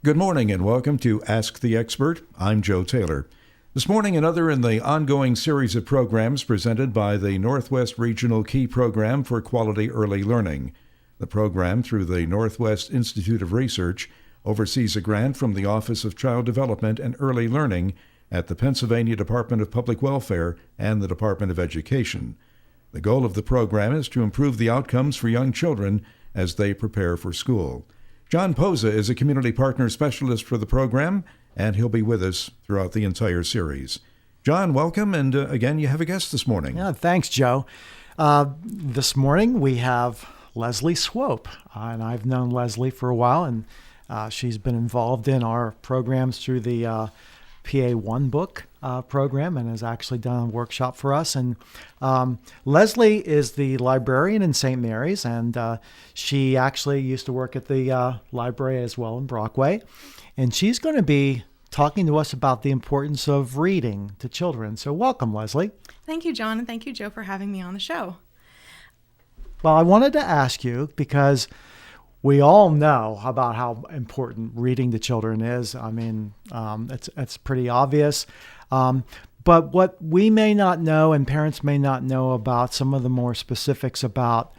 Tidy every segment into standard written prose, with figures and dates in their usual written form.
Good morning and welcome to Ask the Expert. I'm Joe Taylor. This morning, another in the ongoing series of programs presented by the Northwest Regional Key Program for Quality Early Learning. The program, through the Northwest Institute of Research, oversees a grant from the Office of Child Development and Early Learning at the Pennsylvania Department of Public Welfare and the Department of Education. The goal of the program is to improve the outcomes for young children as they prepare for school. John Pozza is a community partner specialist for the program, and he'll be with us throughout the entire series. John, welcome, and again, you have a guest this morning. Yeah, thanks, Joe. This morning we have Leslie Swope, and I've known Leslie for a while, and she's been involved in our programs through the PA One Book program and has actually done a workshop for us. And Leslie is the librarian in St. Mary's, and she actually used to work at the library as well in Brockway. And she's going to be talking to us about the importance of reading to children. So welcome, Leslie. Thank you, John, and thank you, Joe, for having me on the show. Well, I wanted to ask you because we all know about how important reading to children is. I mean, it's pretty obvious. But what we may not know and parents may not know about some of the more specifics about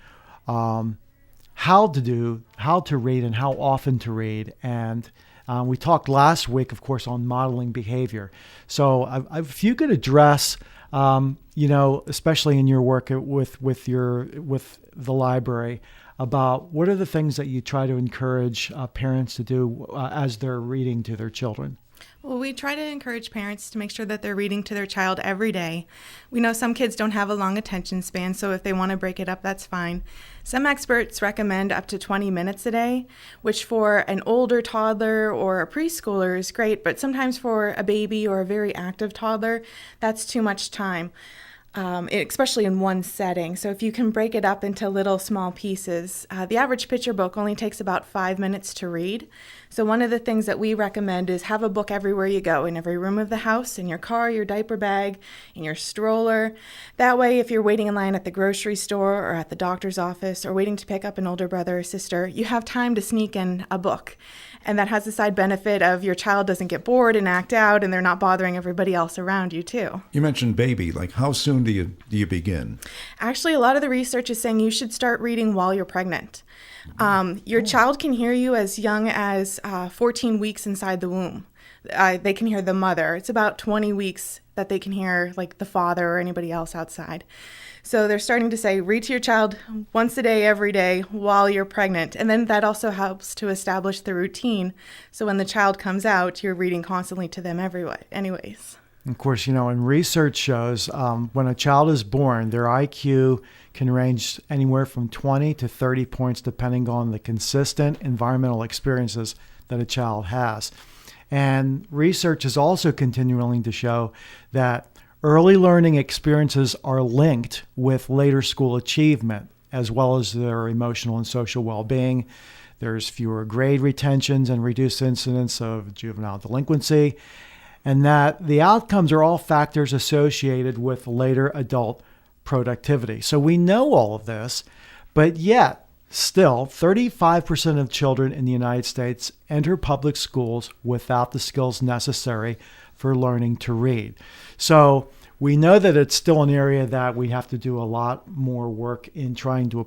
how to read and how often to read. And we talked last week, of course, on modeling behavior. So if you could address, especially in your work with the library, about what are the things that you try to encourage parents to do as they're reading to their children? Well, we try to encourage parents to make sure that they're reading to their child every day. We know some kids don't have a long attention span, so if they want to break it up, that's fine. Some experts recommend up to 20 minutes a day, which for an older toddler or a preschooler is great, but sometimes for a baby or a very active toddler, that's too much time. Especially in one setting. So if you can break it up into little small pieces, the average picture book only takes about 5 minutes to read. So one of the things that we recommend is have a book everywhere you go, in every room of the house, in your car, your diaper bag, in your stroller. That way, if you're waiting in line at the grocery store or at the doctor's office or waiting to pick up an older brother or sister, you have time to sneak in a book. And that has the side benefit of your child doesn't get bored and act out, and they're not bothering everybody else around you, too. You mentioned baby. Like, how soon do you begin? Actually, a lot of the research is saying you should start reading while you're pregnant. Your child can hear you as young as 14 weeks inside the womb. They can hear the mother. It's about 20 weeks that they can hear, like, the father or anybody else outside. So they're starting to say, read to your child once a day, every day, while you're pregnant. And then that also helps to establish the routine. So when the child comes out, you're reading constantly to them anyways. Of course, and research shows when a child is born, their IQ can range anywhere from 20 to 30 points, depending on the consistent environmental experiences that a child has. And research is also continuing to show that early learning experiences are linked with later school achievement, as well as their emotional and social well-being. There's fewer grade retentions and reduced incidence of juvenile delinquency, and that the outcomes are all factors associated with later adult productivity. So we know all of this, but yet still 35% of children in the United States enter public schools without the skills necessary for learning to read. So we know that it's still an area that we have to do a lot more work in trying to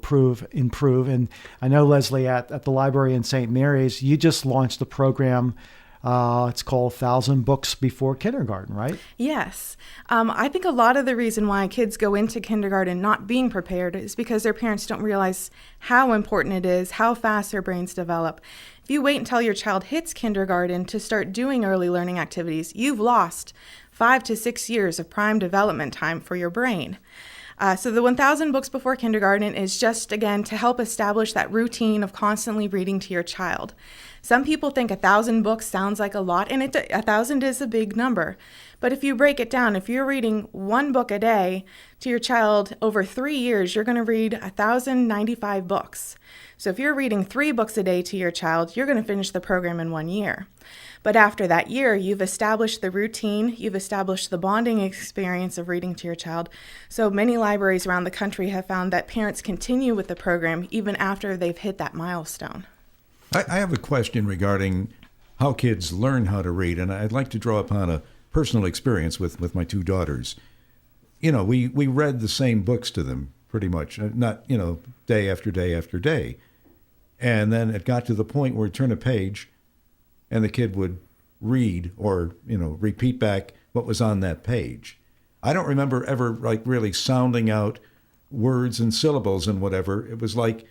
improve. And I know, Leslie, at the library in St. Mary's, you just launched a program. It's called 1,000 Books Before Kindergarten, right? Yes. I think a lot of the reason why kids go into kindergarten not being prepared is because their parents don't realize how important it is, how fast their brains develop. If you wait until your child hits kindergarten to start doing early learning activities, you've lost 5 to 6 years of prime development time for your brain. So the 1,000 Books Before Kindergarten is just, again, to help establish that routine of constantly reading to your child. Some people think 1,000 books sounds like a lot, and 1,000 is a big number. But if you break it down, if you're reading one book a day to your child over 3 years, you're going to read 1,095 books. So if you're reading 3 books a day to your child, you're going to finish the program in 1 year. But after that year, you've established the routine, you've established the bonding experience of reading to your child. So many libraries around the country have found that parents continue with the program even after they've hit that milestone. I have a question regarding how kids learn how to read, and I'd like to draw upon a personal experience with my two daughters. We read the same books to them pretty much, not, day after day after day. And then it got to the point where we'd turn a page and the kid would read or, repeat back what was on that page. I don't remember ever really sounding out words and syllables and whatever. It was like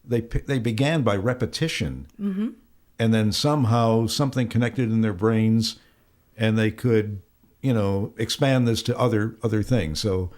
they began by repetition. Mm-hmm. And then somehow something connected in their brains and they could, expand this to other things. So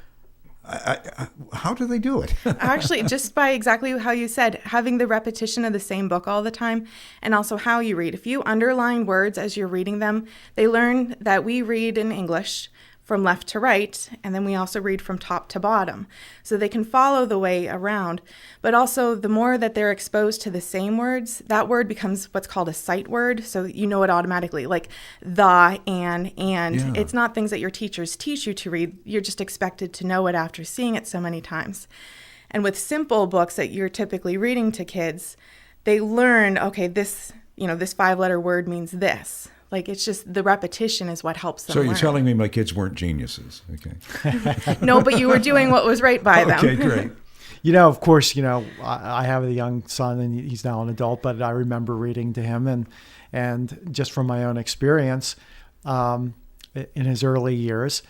how do they do it? Actually, just by exactly how you said, having the repetition of the same book all the time, and also how you read. If you underline words as you're reading them, they learn that we read in English from left to right, and then we also read from top to bottom. So they can follow the way around. But also, the more that they're exposed to the same words, that word becomes what's called a sight word, so you know it automatically, like the, and. Yeah. It's not things that your teachers teach you to read. You're just expected to know it after seeing it so many times. And with simple books that you're typically reading to kids, they learn, okay, this 5-letter word means this. Like, it's just the repetition is what helps them So you're learn. telling me my kids weren't geniuses. Okay. No, but you were doing what was right by them. Okay, great. Of course, I have a young son and he's now an adult, but I remember reading to him and just from my own experience in his early years,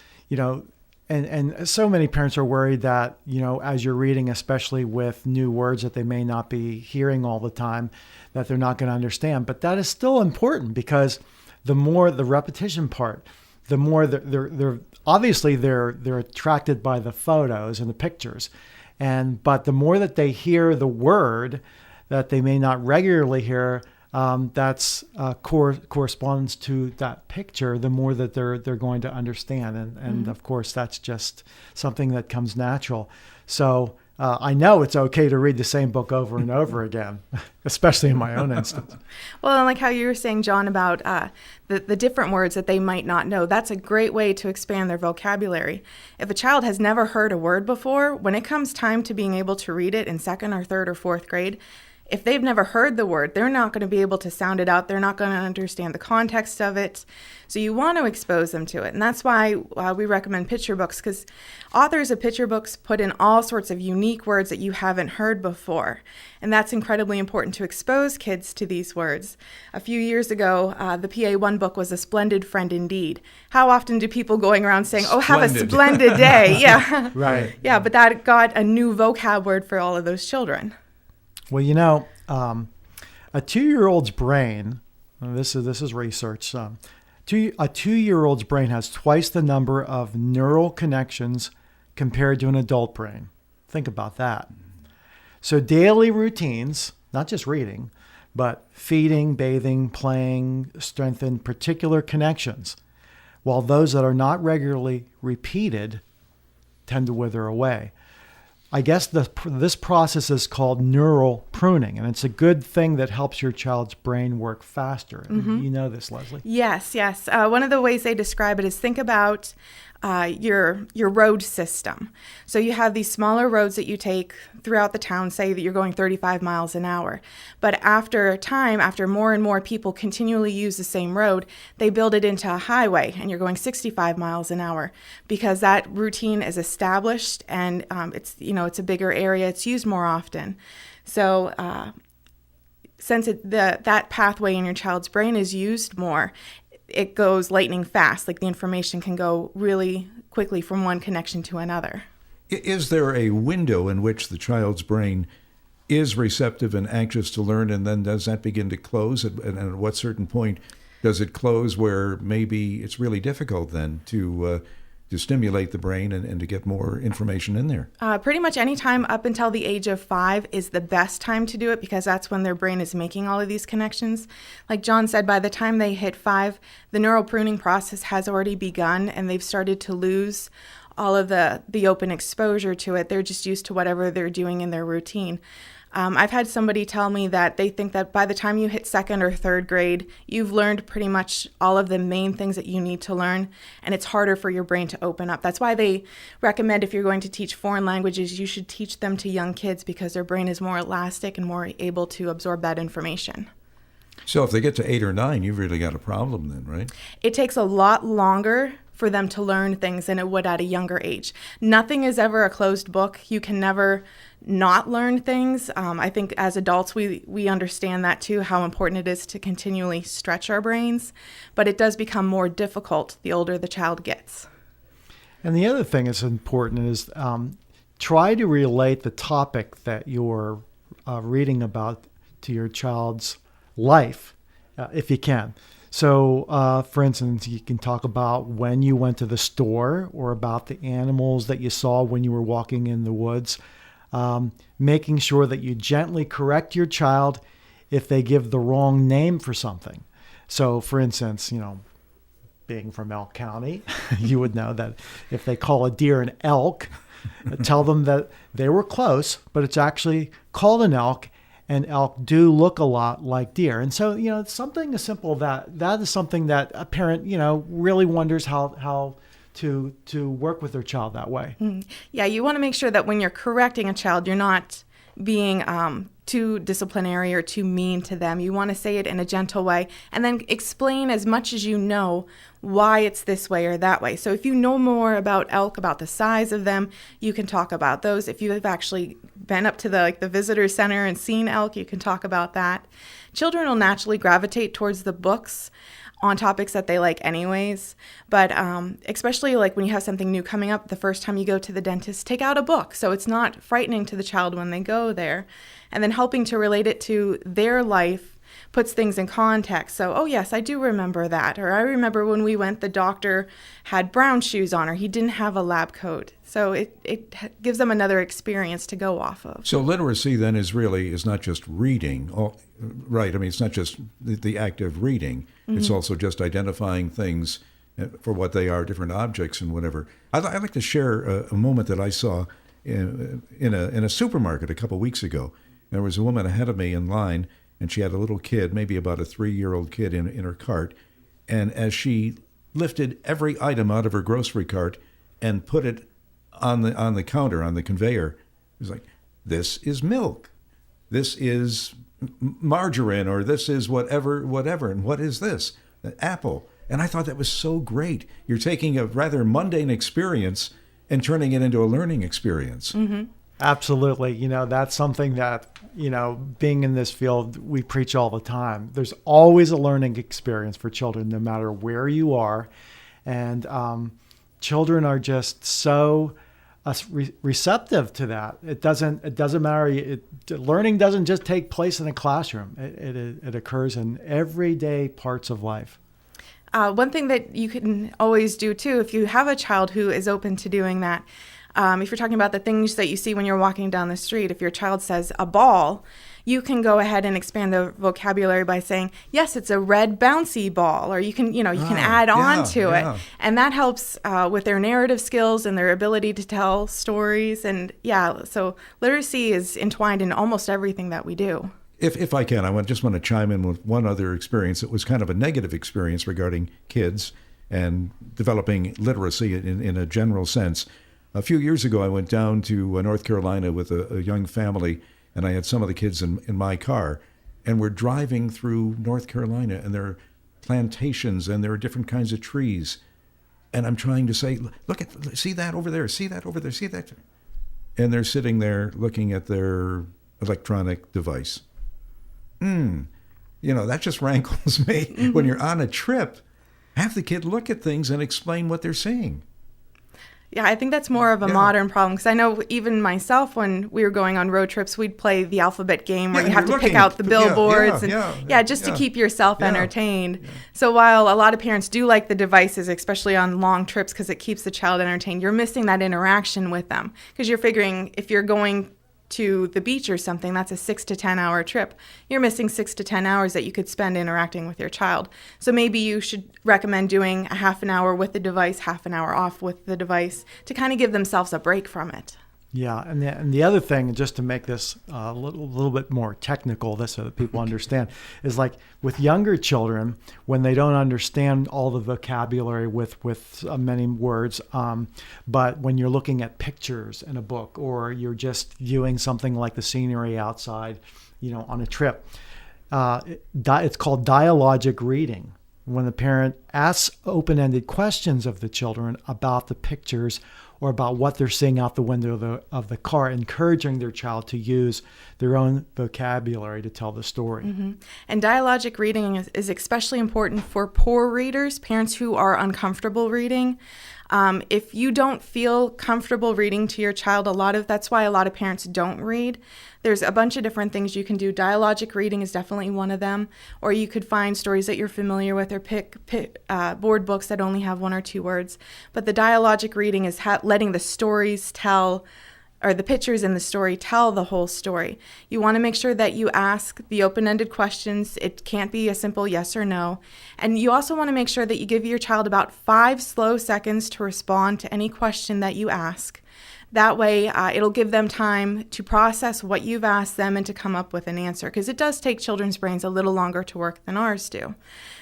and so many parents are worried that, as you're reading, especially with new words that they may not be hearing all the time, that they're not going to understand. But that is still important because the more the repetition part, the more they're obviously they're attracted by the photos and the pictures, but the more that they hear the word that they may not regularly hear, corresponds to that picture, the more that they're going to understand, and of course that's just something that comes natural. So I know it's okay to read the same book over and over again, especially in my own instance. Well, and like how you were saying, John, about the different words that they might not know, that's a great way to expand their vocabulary. If a child has never heard a word before, when it comes time to being able to read it in 2nd or 3rd or 4th grade, if they've never heard the word, they're not going to be able to sound it out. They're not going to understand the context of it. So you want to expose them to it. And that's why we recommend picture books, because authors of picture books put in all sorts of unique words that you haven't heard before. And that's incredibly important to expose kids to these words. A few years ago, the PA1 book was A Splendid Friend Indeed. How often do people going around saying, oh, have a splendid day? Yeah. Right. Yeah, but that got a new vocab word for all of those children. Well, a 2-year-old's brain, this is research, a 2-year-old's brain has twice the number of neural connections compared to an adult brain. Think about that. So daily routines, not just reading, but feeding, bathing, playing, strengthen particular connections, while those that are not regularly repeated tend to wither away. I guess this process is called neural pruning, and it's a good thing that helps your child's brain work faster. And you know this, Leslie. Yes. One of the ways they describe it is think about your road system. So you have these smaller roads that you take throughout the town, say that you're going 35 miles an hour. But after time, after more and more people continually use the same road, they build it into a highway and you're going 65 miles an hour because that routine is established and it's a bigger area. It's used more often. So since that pathway in your child's brain is used more, it goes lightning fast. Like the information can go really quickly from one connection to another. Is there a window in which the child's brain is receptive and anxious to learn, and then does that begin to close? And at what certain point does it close where maybe it's really difficult then to stimulate the brain and to get more information in there? Pretty much any time up until the age of 5 is the best time to do it because that's when their brain is making all of these connections. Like John said, by the time they hit 5, the neural pruning process has already begun and they've started to lose all of the open exposure to it. They're just used to whatever they're doing in their routine. I've had somebody tell me that they think that by the time you hit 2nd or 3rd grade, you've learned pretty much all of the main things that you need to learn, and it's harder for your brain to open up. That's why they recommend if you're going to teach foreign languages, you should teach them to young kids because their brain is more elastic and more able to absorb that information. So if they get to 8 or 9, you've really got a problem then, right? It takes a lot longer for them to learn things than it would at a younger age. Nothing is ever a closed book. You can never not learn things. I think as adults, we understand that too, how important it is to continually stretch our brains, but it does become more difficult the older the child gets. And the other thing that's important is try to relate the topic that you're reading about to your child's life, if you can. So, for instance, you can talk about when you went to the store or about the animals that you saw when you were walking in the woods, making sure that you gently correct your child if they give the wrong name for something. So, for instance, being from Elk County, you would know that if they call a deer an elk, tell them that they were close, but it's actually called an elk, and elk do look a lot like deer. And so, it's something as simple that is something that a parent, really wonders how to work with their child that way. Yeah, you want to make sure that when you're correcting a child, you're not being too disciplinary or too mean to them. You want to say it in a gentle way and then explain as much as you know why it's this way or that way. So if you know more about elk, about the size of them, you can talk about those. If you have actually been up to the visitor center and seen elk, you can talk about that. Children will naturally gravitate towards the books on topics that they like anyways, but especially when you have something new coming up the first time you go to the dentist, take out a book so it's not frightening to the child when they go there, and then helping to relate it to their life puts things in context. So, oh yes, I do remember that, or I remember when we went, the doctor had brown shoes on, or he didn't have a lab coat. So it gives them another experience to go off of. So literacy then is not just reading, right? I mean, it's not just the act of reading. Mm-hmm. It's also just identifying things for what they are, different objects and whatever. I'd like to share a moment that I saw in a supermarket a couple weeks ago. There was a woman ahead of me in line, and she had a little kid, maybe about a 3-year-old kid in her cart. And as she lifted every item out of her grocery cart and put it on the counter, on the conveyor, it was like, this is milk, this is margarine, or this is whatever, and what is this? An apple. And I thought that was so great. You're taking a rather mundane experience and turning it into a learning experience. Mm-hmm. Absolutely. That's something that, being in this field, we preach all the time. There's always a learning experience for children, no matter where you are. And children are just so receptive to that. It doesn't matter. Learning doesn't just take place in a classroom. It occurs in everyday parts of life. One thing that you can always do too, if you have a child who is open to doing that, if you're talking about the things that you see when you're walking down the street, if your child says a ball, you can go ahead and expand the vocabulary by saying, yes, it's a red bouncy ball, or you can add on to it. And that helps with their narrative skills and their ability to tell stories. And so literacy is entwined in almost everything that we do. If I can, I just want to chime in with one other experience. It was kind of a negative experience regarding kids and developing literacy in a general sense. A few years ago, I went down to North Carolina with a young family, and I had some of the kids in my car, and we're driving through North Carolina, and there are plantations, and there are different kinds of trees, and I'm trying to say, see that over there, see that over there, see that, and they're sitting there looking at their electronic device. That just rankles me. Mm-hmm. When you're on a trip, have the kid look at things and explain what they're seeing. Yeah, I think that's more of a modern problem, because I know even myself, when we were going on road trips, we'd play the alphabet game where you have to pick out the billboards to keep yourself entertained. Yeah. So while a lot of parents do like the devices, especially on long trips because it keeps the child entertained, you're missing that interaction with them, because you're figuring if you're going to the beach or something, that's a 6 to 10 hour trip. You're missing 6 to 10 hours that you could spend interacting with your child. So maybe you should recommend doing a half an hour with the device, half an hour off with the device, to kind of give themselves a break from it. Yeah, and the other thing, just to make this a little bit more technical, so that people understand, is like with younger children, when they don't understand all the vocabulary with many words, but when you're looking at pictures in a book, or you're just viewing something like the scenery outside, on a trip, it's called dialogic reading. When the parent asks open-ended questions of the children about the pictures or about what they're seeing out the window of the car, encouraging their child to use their own vocabulary to tell the story. Mm-hmm. And dialogic reading is especially important for poor readers, parents who are uncomfortable reading. If you don't feel comfortable reading to your child, that's why a lot of parents don't read. There's a bunch of different things you can do. Dialogic reading is definitely one of them. Or you could find stories that you're familiar with or pick board books that only have 1 or 2 words. But the dialogic reading is letting the stories tell, or the pictures in the story tell the whole story. You want to make sure that you ask the open-ended questions. It can't be a simple yes or no. And you also want to make sure that you give your child about 5 slow seconds to respond to any question that you ask. That way, it'll give them time to process what you've asked them and to come up with an answer, because it does take children's brains a little longer to work than ours do.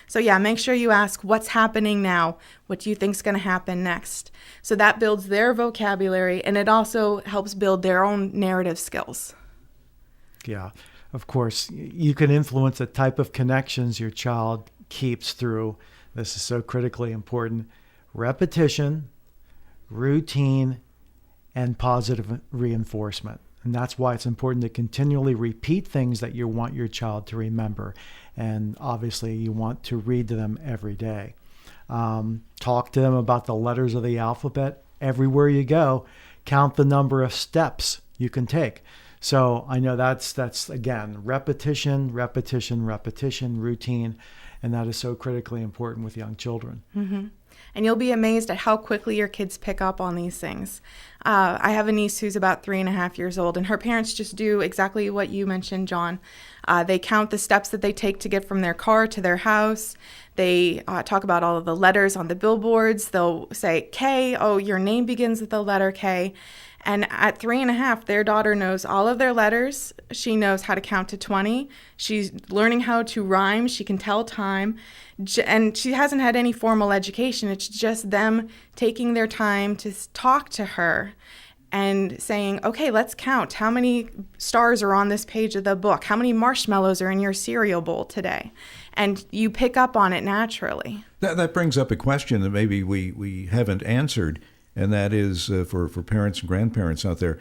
So yeah, make sure you ask, what's happening now? What do you think is going to happen next? So that builds their vocabulary, and it also helps build their own narrative skills. Yeah, of course, you can influence the type of connections your child keeps through, this is so critically important, repetition, routine, and positive reinforcement. And that's why it's important to continually repeat things that you want your child to remember. And obviously, you want to read to them every day. Talk to them about the letters of the alphabet everywhere you go. Count the number of steps you can take. So I know that's again, repetition, routine, and that is so critically important with young children. Mm-hmm. And you'll be amazed at how quickly your kids pick up on these things. I have a niece who's about 3.5 years old, and her parents just do exactly what you mentioned, John. They count the steps that they take to get from their car to their house. They talk about all of the letters on the billboards. They'll say, K, oh, your name begins with the letter K. And at 3.5, their daughter knows all of their letters. She knows how to count to 20. She's learning how to rhyme. She can tell time. And she hasn't had any formal education. It's just them taking their time to talk to her and saying, okay, let's count. How many stars are on this page of the book? How many marshmallows are in your cereal bowl today? And you pick up on it naturally. That brings up a question that maybe we haven't answered. And that is for parents and grandparents out there,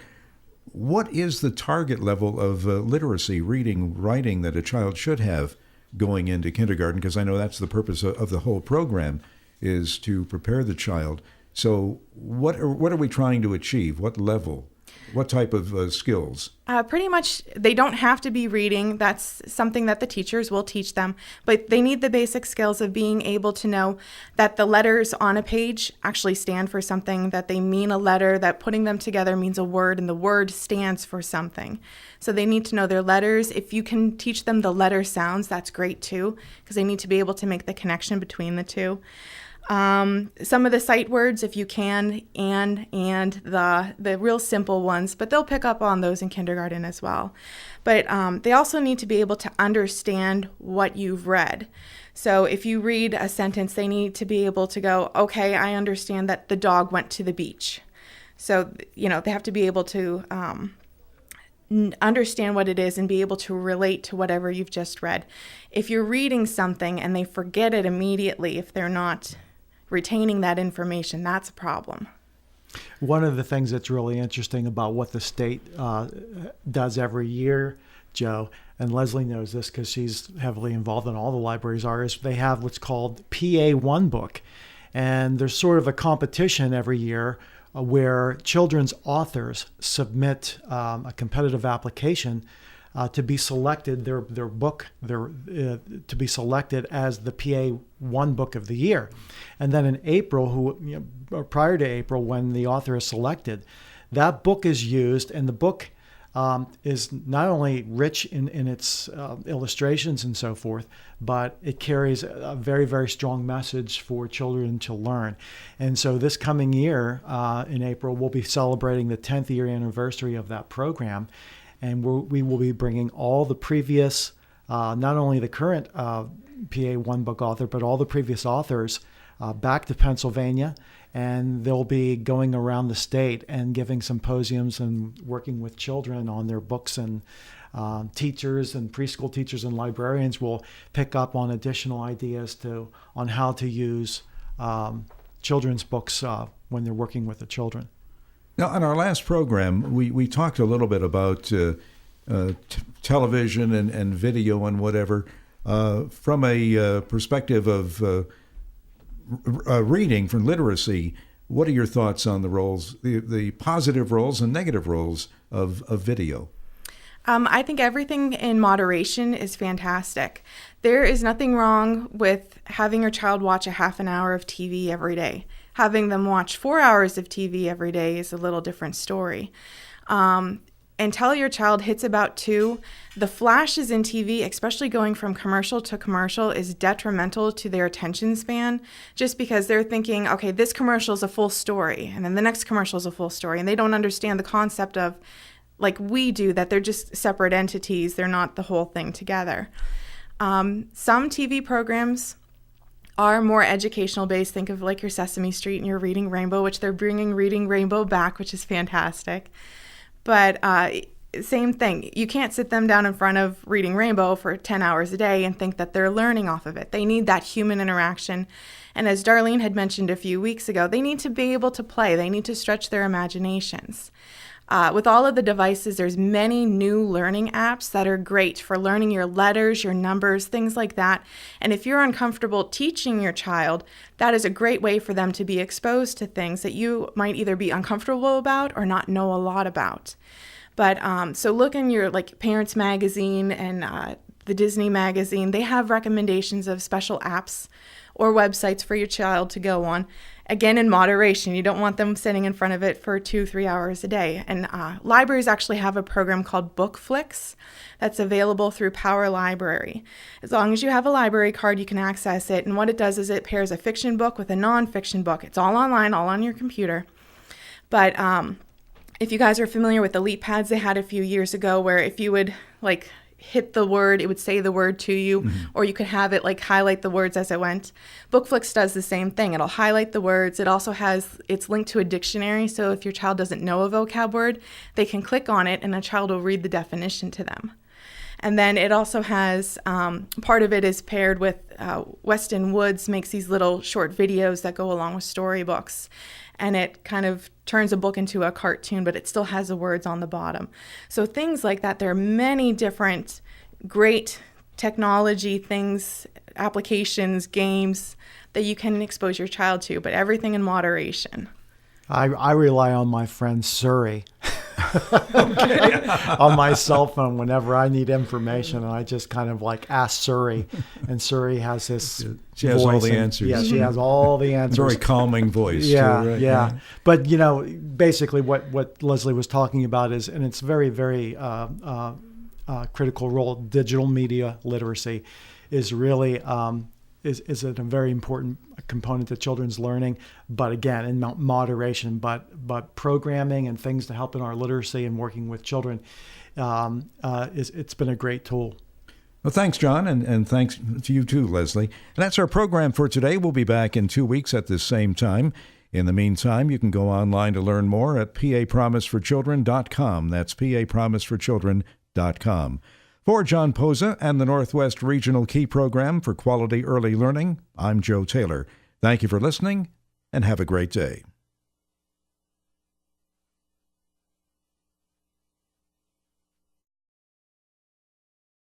what is the target level of literacy, reading, writing that a child should have going into kindergarten? Because I know that's the purpose of the whole program, is to prepare the child. So what are we trying to achieve? What level? What type of skills? Pretty much, they don't have to be reading. That's something that the teachers will teach them. But they need the basic skills of being able to know that the letters on a page actually stand for something, that they mean a letter, that putting them together means a word, and the word stands for something. So they need to know their letters. If you can teach them the letter sounds, that's great too, because they need to be able to make the connection between the two. Some of the sight words, if you can, and the real simple ones, but they'll pick up on those in kindergarten as well. But they also need to be able to understand what you've read. So if you read a sentence, they need to be able to go, okay, I understand that the dog went to the beach. So, they have to be able to understand what it is and be able to relate to whatever you've just read. If you're reading something and they forget it immediately, if they're not retaining that information, that's a problem. One of the things that's really interesting about what the state does every year, Joe, and Leslie knows this because she's heavily involved in all the libraries, is they have what's called PA1 book. And there's sort of a competition every year where children's authors submit a competitive application to be selected, their book, to be selected as the PA1 book of the year. And then in April, prior to April, when the author is selected, that book is used, and the book is not only rich in its illustrations and so forth, but it carries a very, very strong message for children to learn. And so this coming year, in April, we'll be celebrating the 10th year anniversary of that program. And we will be bringing all the previous, not only the current PA1 book author, but all the previous authors back to Pennsylvania. And they'll be going around the state and giving symposiums and working with children on their books and Teachers and preschool teachers and librarians will pick up on additional ideas on how to use children's books when they're working with the children. Now, on our last program, we talked a little bit about television and video and whatever from a perspective of reading, from literacy. What are your thoughts on the roles, the positive roles and negative roles of video? I think everything in moderation is fantastic. There is nothing wrong with having your child watch a half an hour of TV every day. Having them watch 4 hours of TV every day is a little different story. Until your child hits about 2, the flashes in TV, especially going from commercial to commercial, is detrimental to their attention span, just because they're thinking, okay, this commercial is a full story, and then the next commercial is a full story, and they don't understand the concept of, like we do, that they're just separate entities. They're not the whole thing together. Some TV programs are more educational based. Think of like your Sesame Street and your Reading Rainbow, which they're bringing Reading Rainbow back, which is fantastic. But same thing. You can't sit them down in front of Reading Rainbow for 10 hours a day and think that they're learning off of it. They need that human interaction. And as Darlene had mentioned a few weeks ago, they need to be able to play. They need to stretch their imaginations. With all of the devices, there's many new learning apps that are great for learning your letters, your numbers, things like that. And if you're uncomfortable teaching your child, that is a great way for them to be exposed to things that you might either be uncomfortable about or not know a lot about. But so look in your Parents Magazine and the Disney Magazine. They have recommendations of special apps or websites for your child to go on. Again, in moderation. You don't want them sitting in front of it for 2-3 hours a day. And libraries actually have a program called BookFlix that's available through Power Library. As long as you have a library card, you can access it. And what it does is it pairs a fiction book with a nonfiction book. It's all online, all on your computer. But if you guys are familiar with the Elite Pads they had a few years ago, where if you would hit the word, it would say the word to you, or you could have it highlight the words as it went. BookFlix does the same thing. It'll highlight the words. It also it's linked to a dictionary, so if your child doesn't know a vocab word, they can click on it and a child will read the definition to them. And then it also has, part of it is paired with, Weston Woods makes these little short videos that go along with storybooks. And it kind of turns a book into a cartoon, but it still has the words on the bottom. So things like that. There are many different great technology things, applications, games that you can expose your child to, but everything in moderation. I rely on my friend Suri on my cell phone whenever I need information, and I just kind of ask Suri, and Suri has this She has all the answers. Yeah, she has all the answers. Very calming voice. Yeah, too, right? yeah. But basically what Leslie was talking about is, and it's very, very critical role, digital media literacy is really is a very important component to children's learning, but again, in moderation. But programming and things to help in our literacy and working with children, it's been a great tool. Well, thanks, John, and thanks to you too, Leslie. And that's our program for today. We'll be back in 2 weeks at this same time. In the meantime, you can go online to learn more at papromiseforchildren.com. That's papromiseforchildren.com. For John Pozza and the Northwest Regional Key Program for Quality Early Learning, I'm Joe Taylor. Thank you for listening, and have a great day.